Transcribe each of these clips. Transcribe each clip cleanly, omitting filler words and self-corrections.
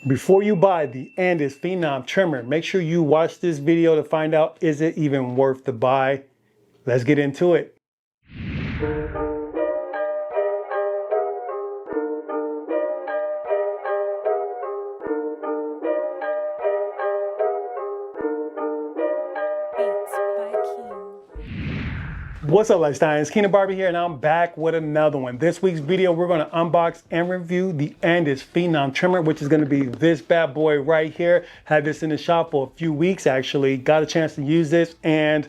Before you buy the Andis Phenom Trimmer, make sure you watch this video to find out, is it even worth the buy? Let's get into it. What's up, lifestyleions? Kingdom Barbie here, and I'm back with another one. This week's video, we're going to unbox and review the Andis Phenom Trimmer, which is going to be this bad boy right here. Had this in the shop for a few weeks, actually. Got a chance to use this, and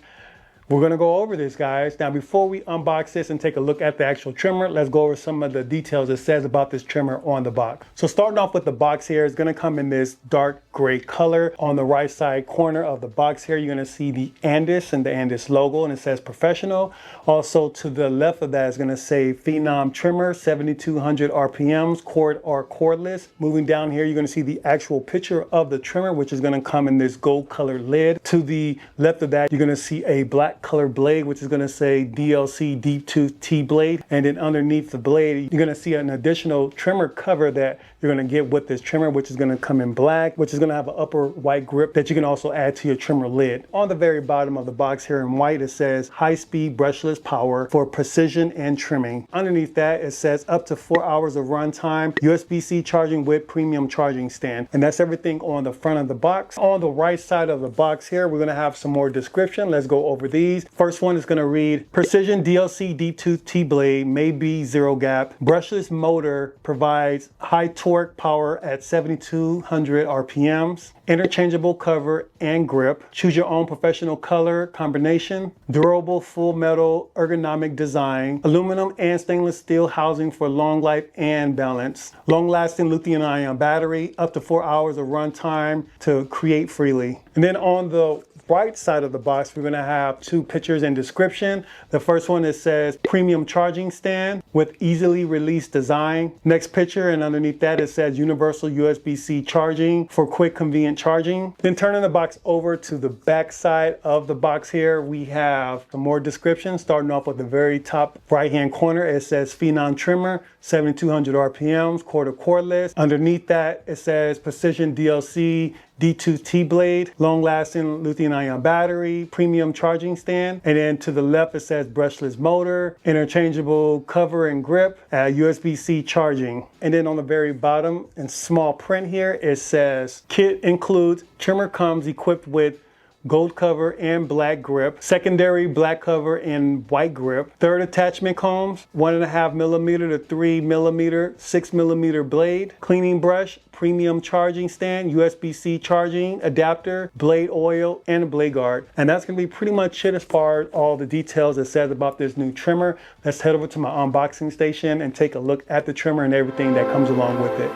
we're going to go over this, guys. Now, before we unbox this and take a look at the actual trimmer, let's go over some of the details it says about this trimmer on the box. So starting off with the box here, it's going to come in this dark gray color. On the right side corner of the box here, you're going to see the Andis and the Andis logo, and it says professional. Also to the left of that is going to say Phenom Trimmer, 7,200 RPMs, cord or cordless. Moving down here, you're going to see the actual picture of the trimmer, which is going to come in this gold colored lid. To the left of that, you're going to see a black color blade, which is going to say DLC deep tooth T blade. And then underneath the blade, you're going to see an additional trimmer cover that you're going to get with this trimmer, which is going to come in black, which is going to have an upper white grip that you can also add to your trimmer lid. On the very bottom of the box here in white, it says high-speed brushless power for precision and trimming. Underneath that, it says up to 4 hours of runtime, USB-C charging with premium charging stand. And that's everything on the front of the box. On the right side of the box here, we're going to have some more description. Let's go over these. First one is going to read, precision DLC deep tooth T-blade may be zero gap. Brushless motor provides high torque power at 7,200 RPMs. Interchangeable cover and grip. Choose your own professional color combination. Durable full metal ergonomic design. Aluminum and stainless steel housing for long life and balance. Long lasting lithium ion battery. Up to 4 hours of runtime to create freely. And then on the right side of the box, we're going to have two pictures and description. The first one, it says premium charging stand with easily released design. Next picture, and underneath that it says universal USB-C charging for quick convenient charging. Then turning the box over to the back side of the box here, we have some more description. Starting off with the very top right hand corner, it says Phenom Trimmer, 7,200 RPMs, cord or cordless. Underneath that it says precision DLC D2 T-blade, long-lasting lithium-ion battery, premium charging stand. And then to the left, it says brushless motor, interchangeable cover and grip, USB-C charging. And then on the very bottom, in small print here, it says kit includes trimmer comes equipped with gold cover and black grip, secondary black cover and white grip, third attachment combs, 1.5 millimeter to 3 millimeter, 6 millimeter blade, cleaning brush, premium charging stand, USB-C charging adapter, blade oil, and a blade guard. And that's going to be pretty much it as far as all the details it says about this new trimmer. Let's head over to my unboxing station and take a look at the trimmer and everything that comes along with it.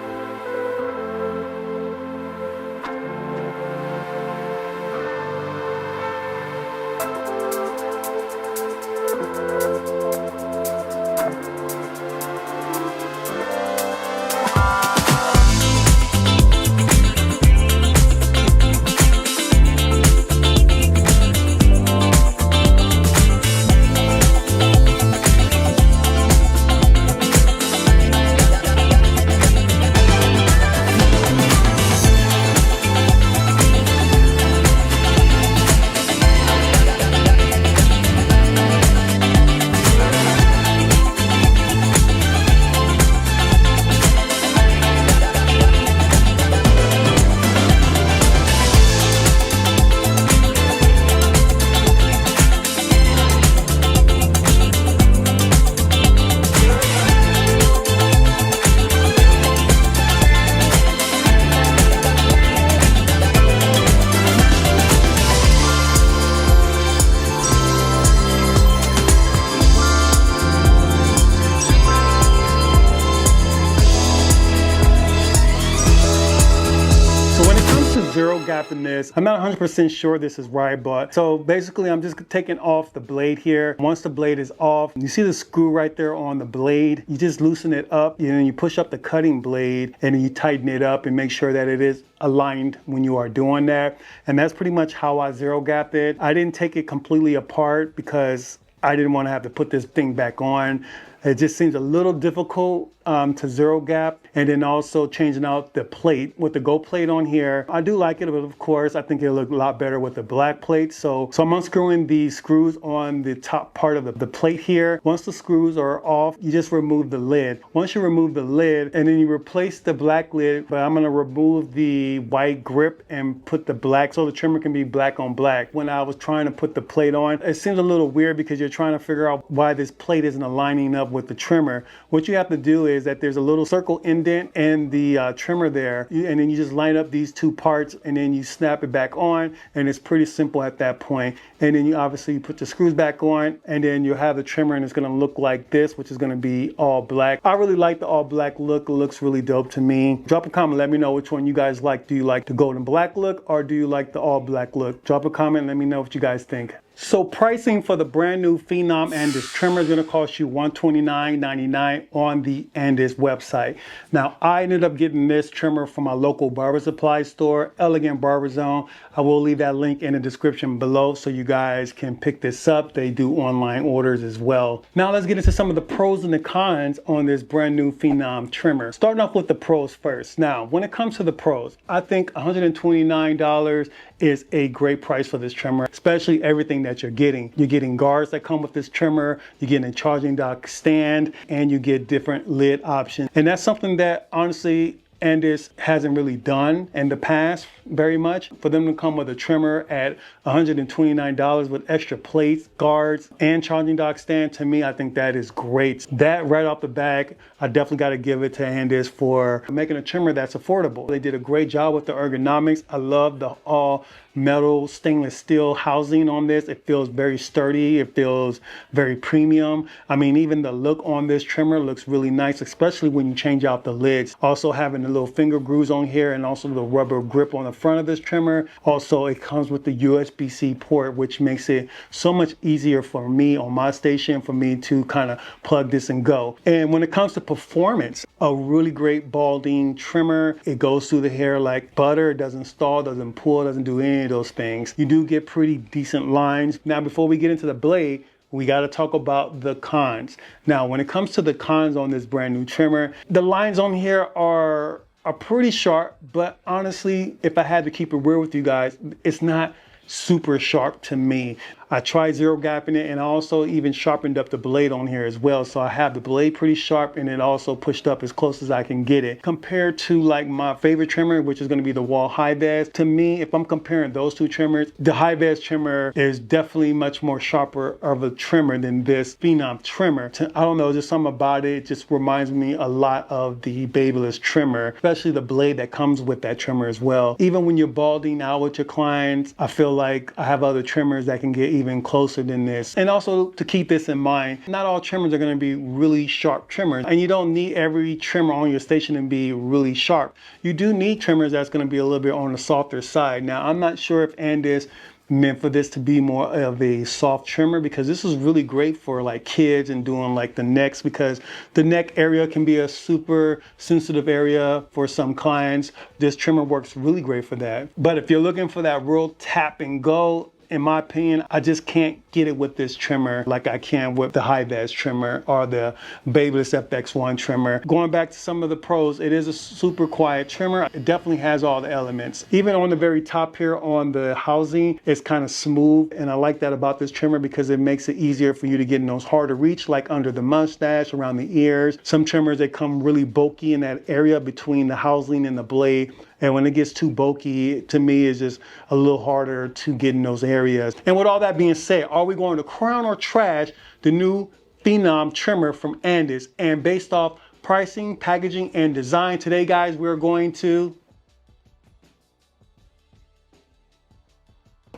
Zero gap in this. I'm not 100% sure this is right, but so basically I'm just taking off the blade here. Once the blade is off, you see the screw right there on the blade. You just loosen it up, you push up the cutting blade and then you tighten it up and make sure that it is aligned when you are doing that. And that's pretty much how I zero gapped it. I didn't take it completely apart because I didn't want to have to put this thing back on. It just seems a little difficult to zero gap, and then also changing out the plate with the gold plate on here. I do like it, but of course I think it'll look a lot better with the black plate. So I'm unscrewing the screws on the top part of the plate here. Once the screws are off, you just remove the lid. Once you remove the lid, and then you replace the black lid, but I'm gonna remove the white grip and put the black so the trimmer can be black on black. When I was trying to put the plate on, it seems a little weird because you're trying to figure out why this plate isn't aligning up with the trimmer. What you have to do is that there's a little circle indent in the trimmer there, and then you just line up these two parts and then you snap it back on, and it's pretty simple at that point. And then you obviously put the screws back on, and then you have the trimmer, and it's gonna look like this, which is gonna be all black. I really like the all black look. It looks really dope to me. Drop a comment, let me know which one you guys like. Do you like the golden black look, or do you like the all black look? Drop a comment, let me know what you guys think. So pricing for the brand new Phenom Andis trimmer is going to cost you $129.99 on the Andis website. Now, I ended up getting this trimmer from my local barber supply store, Elegant Barber Zone. I will leave that link in the description below so you guys can pick this up. They do online orders as well. Now let's get into some of the pros and the cons on this brand new Phenom trimmer. Starting off with the pros first. Now, when it comes to the pros, I think $129 is a great price for this trimmer, especially everything that you're getting. You're getting guards that come with this trimmer, you're getting a charging dock stand, and you get different lid options. And that's something that honestly Andis hasn't really done in the past very much. For them to come with a trimmer at $129 with extra plates, guards, and charging dock stand, to me, I think that is great. That right off the bat, I definitely got to give it to Andis for making a trimmer that's affordable. They did a great job with the ergonomics. I love the all metal stainless steel housing on this. It feels very sturdy. It feels very premium. I mean, even the look on this trimmer looks really nice, especially when you change out the lids. Also having the little finger grooves on here, and also the rubber grip on the front of this trimmer. Also, it comes with the USB-C port, which makes it so much easier for me on my station for me to kind of plug this and go. And when it comes to performance, a really great balding trimmer. It goes through the hair like butter. It doesn't stall, doesn't pull, doesn't do any of those things. You do get pretty decent lines. Now, before we get into the blade, we got to talk about the cons. Now, when it comes to the cons on this brand new trimmer, the lines on here are pretty sharp, but honestly, if I had to keep it real with you guys, it's not super sharp to me. I tried zero gapping it, and I also even sharpened up the blade on here as well. So I have the blade pretty sharp, and it also pushed up as close as I can get it. Compared to like my favorite trimmer, which is going to be the Wall High Vis, to me, if I'm comparing those two trimmers, the High Vis trimmer is definitely much more sharper of a trimmer than this Phenom trimmer. I don't know, just something about it. It just reminds me a lot of the Babyliss trimmer, especially the blade that comes with that trimmer as well. Even when you're balding out with your clients, I feel like I have other trimmers that can get even closer than this. And also to keep this in mind, not all trimmers are going to be really sharp trimmers, and you don't need every trimmer on your station to be really sharp. You do need trimmers that's going to be a little bit on the softer side. Now, I'm not sure if Andis meant for this to be more of a soft trimmer, because this is really great for like kids and doing like the necks, because the neck area can be a super sensitive area for some clients. This trimmer works really great for that. But if you're looking for that real tap and go, in my opinion, I just can't get it with this trimmer like I can with the High Vis trimmer or the Babyliss FX1 trimmer. Going back to some of the pros, it is a super quiet trimmer. It definitely has all the elements. Even on the very top here on the housing, it's kind of smooth, and I like that about this trimmer because it makes it easier for you to get in those hard to reach, like under the mustache, around the ears. Some trimmers, they come really bulky in that area between the housing and the blade. And when it gets too bulky, to me, it's just a little harder to get in those areas. And with all that being said, are we going to crown or trash the new Phenom trimmer from Andis? And based off pricing, packaging, and design, today, guys, we're going to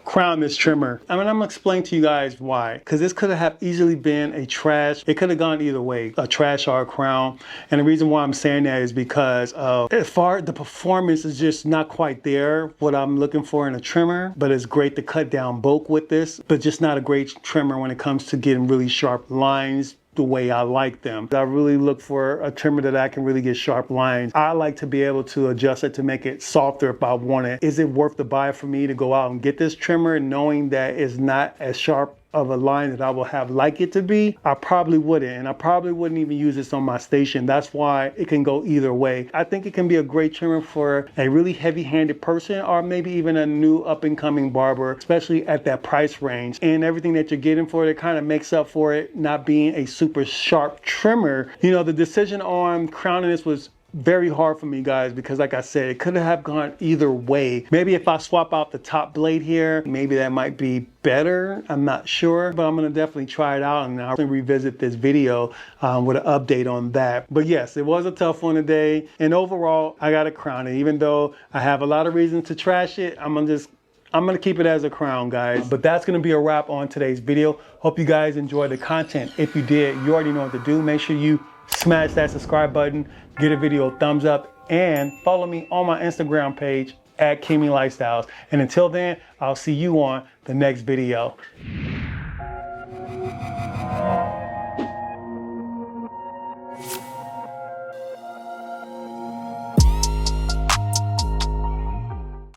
crown this trimmer. I mean, I'm gonna explain to you guys why. Because this could have easily been a trash. It could have gone either way, a trash or a crown. And the reason why I'm saying that is because as far as the performance is just not quite there, what I'm looking for in a trimmer. But it's great to cut down bulk with this, but just not a great trimmer when it comes to getting really sharp lines the way I like them. I really look for a trimmer that I can really get sharp lines. I like to be able to adjust it to make it softer if I want it. Is it worth the buy for me to go out and get this trimmer knowing that it's not as sharp of a line that I will have like it to be, I probably wouldn't. And I probably wouldn't even use this on my station. That's why it can go either way. I think it can be a great trimmer for a really heavy-handed person, or maybe even a new up-and-coming barber, especially at that price range. And everything that you're getting for it, it kind of makes up for it not being a super sharp trimmer. You know, the decision on crowning this was very hard for me, guys, because like I said, it could have gone either way. Maybe if I swap out the top blade here, maybe that might be better. I'm not sure, but I'm gonna definitely try it out and I'll revisit this video with an update on that. But yes, it was a tough one today, and overall I gotta crown it. Even though I have a lot of reasons to trash it, I'm gonna keep it as a crown, guys. But that's gonna be a wrap on today's video. Hope you guys enjoyed the content. If you did, you already know what to do. Make sure you smash that subscribe button, get a video a thumbs up, and follow me on my Instagram page at Kingmelifestyles. And until then, I'll see you on the next video.